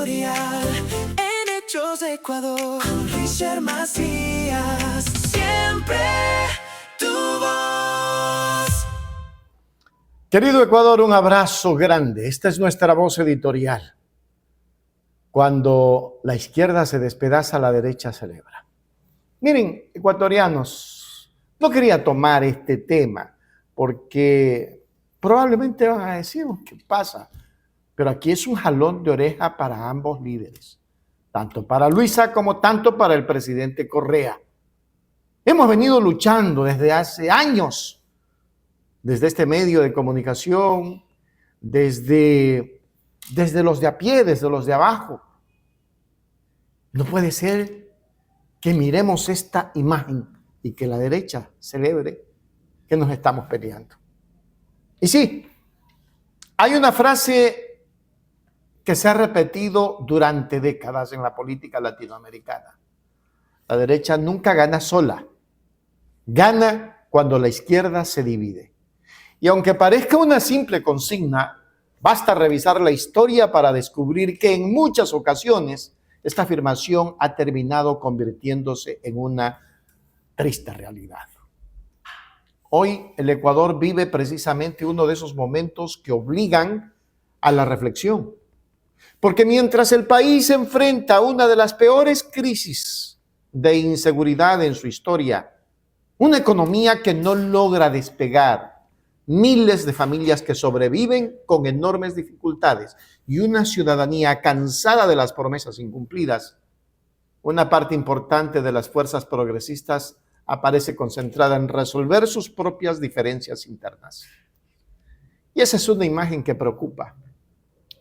editorial en Hechos de Ecuador con Richard Macías. Siempre tu voz. Querido Ecuador, un abrazo grande. Esta es nuestra voz editorial. Cuando la izquierda se despedaza, la derecha celebra. Miren, ecuatorianos, no quería tomar este tema porque probablemente van a decir, ¿qué pasa? Pero aquí es un jalón de oreja para ambos líderes, tanto para Luisa como tanto para el presidente Correa. Hemos venido luchando desde hace años, desde este medio de comunicación, desde los de a pie, desde los de abajo. No puede ser que miremos esta imagen y que la derecha celebre que nos estamos peleando. Y sí, hay una frase que se ha repetido durante décadas en la política latinoamericana. La derecha nunca gana sola, gana cuando la izquierda se divide. Y aunque parezca una simple consigna, basta revisar la historia para descubrir que en muchas ocasiones esta afirmación ha terminado convirtiéndose en una triste realidad. Hoy el Ecuador vive precisamente uno de esos momentos que obligan a la reflexión. Porque mientras el país enfrenta una de las peores crisis de inseguridad en su historia, una economía que no logra despegar, miles de familias que sobreviven con enormes dificultades y una ciudadanía cansada de las promesas incumplidas, una parte importante de las fuerzas progresistas aparece concentrada en resolver sus propias diferencias internas. Y esa es una imagen que preocupa,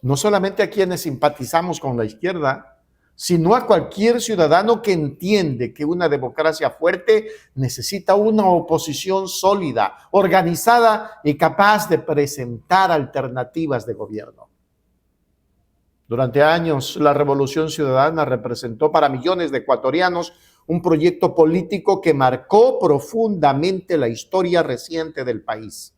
no solamente a quienes simpatizamos con la izquierda, sino a cualquier ciudadano que entiende que una democracia fuerte necesita una oposición sólida, organizada y capaz de presentar alternativas de gobierno. Durante años, la Revolución Ciudadana representó para millones de ecuatorianos un proyecto político que marcó profundamente la historia reciente del país.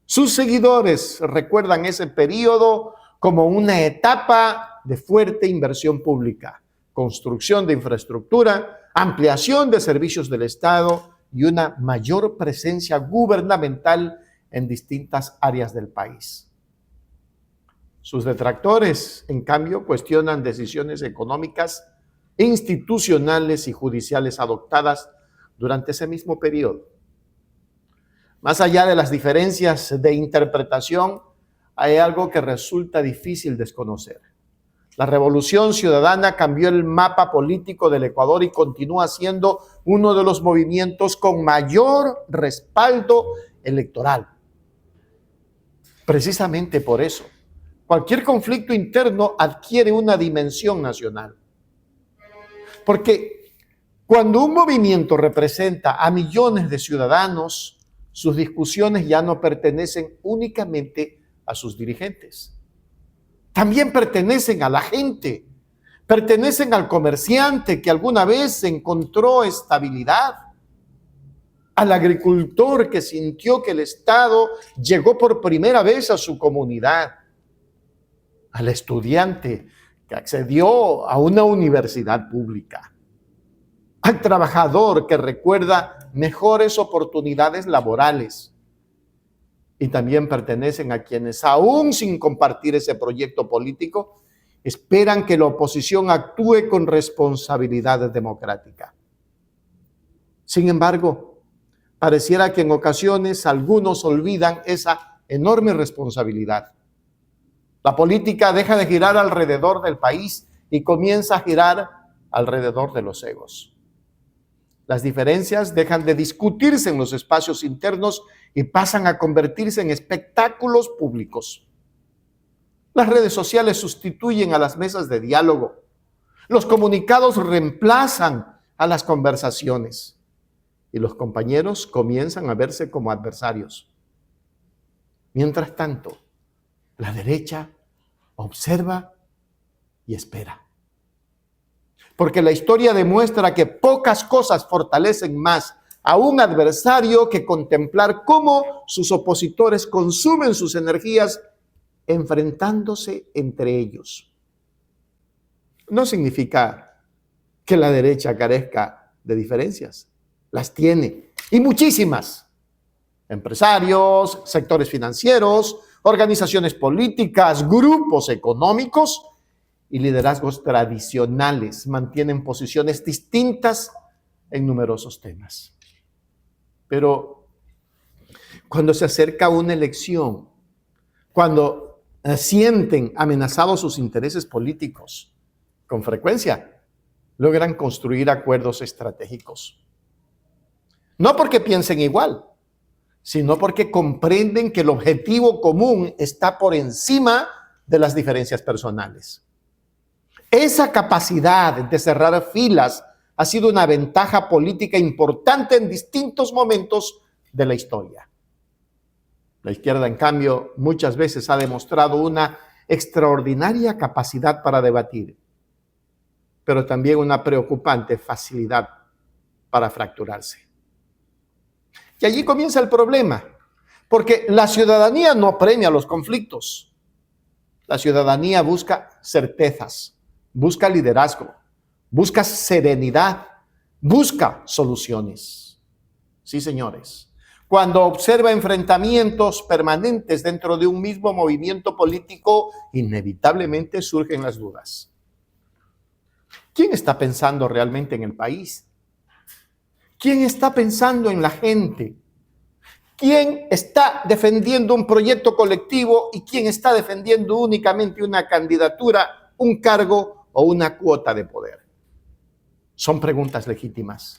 Sus seguidores recuerdan ese periodo como una etapa de fuerte inversión pública, construcción de infraestructura, ampliación de servicios del Estado y una mayor presencia gubernamental en distintas áreas del país. Sus detractores, en cambio, cuestionan decisiones económicas, institucionales y judiciales adoptadas durante ese mismo periodo. Más allá de las diferencias de interpretación, hay algo que resulta difícil desconocer. La Revolución Ciudadana cambió el mapa político del Ecuador y continúa siendo uno de los movimientos con mayor respaldo electoral. Precisamente por eso, cualquier conflicto interno adquiere una dimensión nacional. Porque cuando un movimiento representa a millones de ciudadanos, sus discusiones ya no pertenecen únicamente a sus dirigentes. También pertenecen a la gente, pertenecen al comerciante que alguna vez encontró estabilidad, al agricultor que sintió que el Estado llegó por primera vez a su comunidad, al estudiante que accedió a una universidad pública, al trabajador que recuerda mejores oportunidades laborales. Y también pertenecen a quienes, aún sin compartir ese proyecto político, esperan que la oposición actúe con responsabilidad democrática. Sin embargo, pareciera que en ocasiones algunos olvidan esa enorme responsabilidad. La política deja de girar alrededor del país y comienza a girar alrededor de los egos. Las diferencias dejan de discutirse en los espacios internos y pasan a convertirse en espectáculos públicos. Las redes sociales sustituyen a las mesas de diálogo. Los comunicados reemplazan a las conversaciones. Y los compañeros comienzan a verse como adversarios. Mientras tanto, la derecha observa y espera. Porque la historia demuestra que pocas cosas fortalecen más a un adversario que contemplar cómo sus opositores consumen sus energías enfrentándose entre ellos. no significa que la derecha carezca de diferencias. Las tiene, y muchísimas. Empresarios, sectores financieros, organizaciones políticas, grupos económicos y liderazgos tradicionales mantienen posiciones distintas en numerosos temas. Pero cuando se acerca una elección, cuando sienten amenazados sus intereses políticos, con frecuencia logran construir acuerdos estratégicos. No porque piensen igual, sino porque comprenden que el objetivo común está por encima de las diferencias personales. Esa capacidad de cerrar filas ha sido una ventaja política importante en distintos momentos de la historia. La izquierda, en cambio, muchas veces ha demostrado una extraordinaria capacidad para debatir, pero también una preocupante facilidad para fracturarse. Y allí comienza el problema, porque la ciudadanía no premia los conflictos. La ciudadanía busca certezas, busca liderazgo, busca serenidad, busca soluciones. Sí, señores. Cuando observa enfrentamientos permanentes dentro de un mismo movimiento político, inevitablemente surgen las dudas. ¿Quién está pensando realmente en el país? ¿Quién está pensando en la gente? ¿Quién está defendiendo un proyecto colectivo y quién está defendiendo únicamente una candidatura, un cargo o una cuota de poder? Son preguntas legítimas.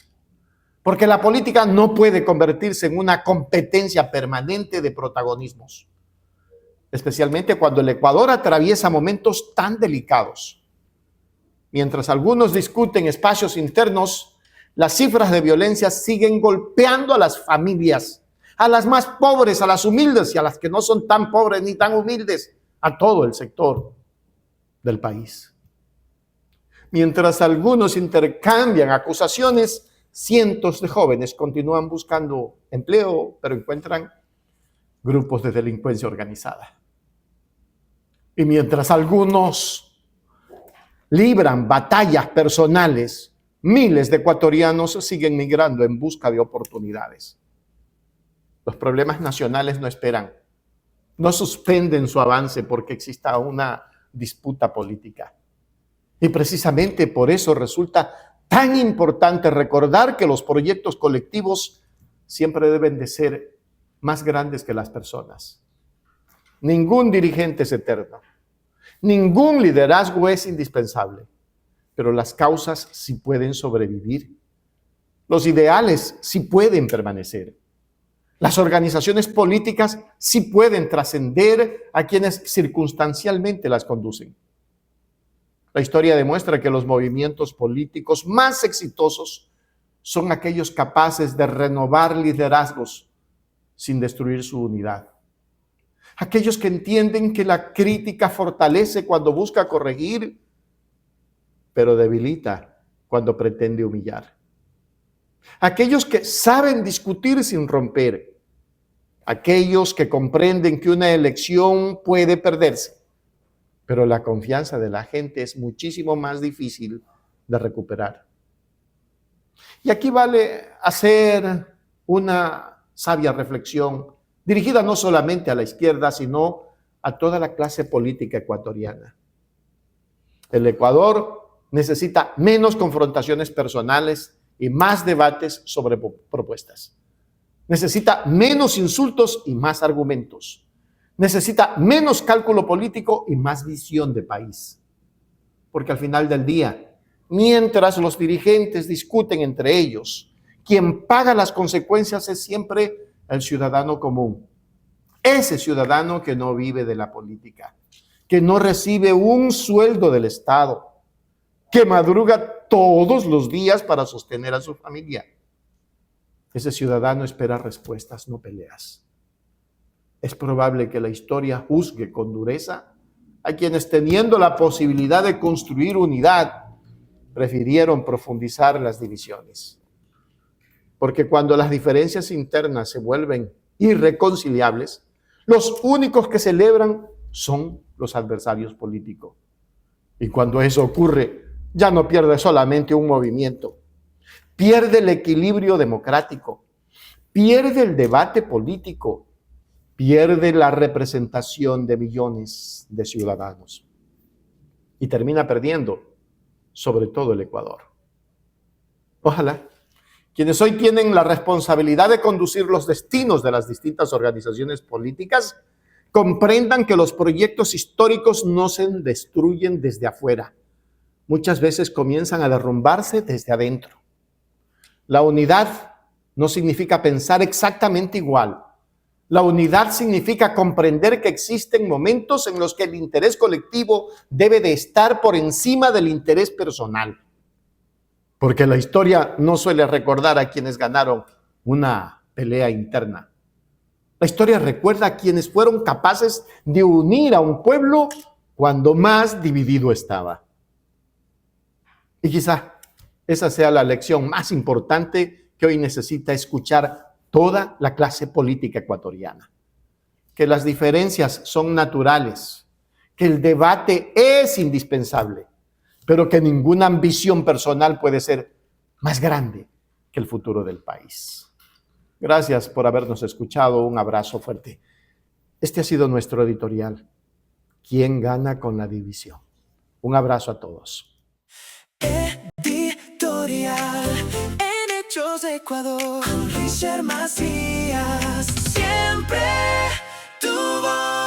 Porque la política no puede convertirse en una competencia permanente de protagonismos, especialmente cuando el Ecuador atraviesa momentos tan delicados. Mientras algunos discuten espacios internos, las cifras de violencia siguen golpeando a las familias, a las más pobres, a las humildes y a las que no son tan pobres ni tan humildes, a todo el sector del país. Mientras algunos intercambian acusaciones, cientos de jóvenes continúan buscando empleo, pero encuentran grupos de delincuencia organizada. Y mientras algunos libran batallas personales, miles de ecuatorianos siguen migrando en busca de oportunidades. Los problemas nacionales no esperan, no suspenden su avance porque exista una disputa política. Y precisamente por eso resulta tan importante recordar que los proyectos colectivos siempre deben de ser más grandes que las personas. Ningún dirigente es eterno. Ningún liderazgo es indispensable. Pero las causas sí pueden sobrevivir. Los ideales sí pueden permanecer. Las organizaciones políticas sí pueden trascender a quienes circunstancialmente las conducen. La historia demuestra que los movimientos políticos más exitosos son aquellos capaces de renovar liderazgos sin destruir su unidad. Aquellos que entienden que la crítica fortalece cuando busca corregir, pero debilita cuando pretende humillar. Aquellos que saben discutir sin romper. Aquellos que comprenden que una elección puede perderse, pero la confianza de la gente es muchísimo más difícil de recuperar. Y aquí vale hacer una sabia reflexión dirigida no solamente a la izquierda, sino a toda la clase política ecuatoriana. El Ecuador necesita menos confrontaciones personales y más debates sobre propuestas. Necesita menos insultos y más argumentos. Necesita menos cálculo político y más visión de país. Porque al final del día, mientras los dirigentes discuten entre ellos, quien paga las consecuencias es siempre el ciudadano común. Ese ciudadano que no vive de la política, que no recibe un sueldo del Estado, que madruga todos los días para sostener a su familia. Ese ciudadano espera respuestas, no peleas. Es probable que la historia juzgue con dureza a quienes, teniendo la posibilidad de construir unidad, prefirieron profundizar las divisiones. Porque cuando las diferencias internas se vuelven irreconciliables, los únicos que celebran son los adversarios políticos. Y cuando eso ocurre, ya no pierde solamente un movimiento, pierde el equilibrio democrático, pierde el debate político, pierde la representación de millones de ciudadanos y termina perdiendo sobre todo el Ecuador. Ojalá quienes hoy tienen la responsabilidad de conducir los destinos de las distintas organizaciones políticas comprendan que los proyectos históricos no se destruyen desde afuera. Muchas veces comienzan a derrumbarse desde adentro. La unidad no significa pensar exactamente igual. La unidad significa comprender que existen momentos en los que el interés colectivo debe de estar por encima del interés personal. Porque la historia no suele recordar a quienes ganaron una pelea interna. La historia recuerda a quienes fueron capaces de unir a un pueblo cuando más dividido estaba. Y quizá esa sea la lección más importante que hoy necesita escuchar toda la clase política ecuatoriana. Que las diferencias son naturales, que el debate es indispensable, pero que ninguna ambición personal puede ser más grande que el futuro del país. Gracias por habernos escuchado. Un abrazo fuerte. Este ha sido nuestro editorial. ¿Quién gana con la división? Un abrazo a todos. Editorial en Hechos de Ecuador, con Richard Macías, siempre tu voz.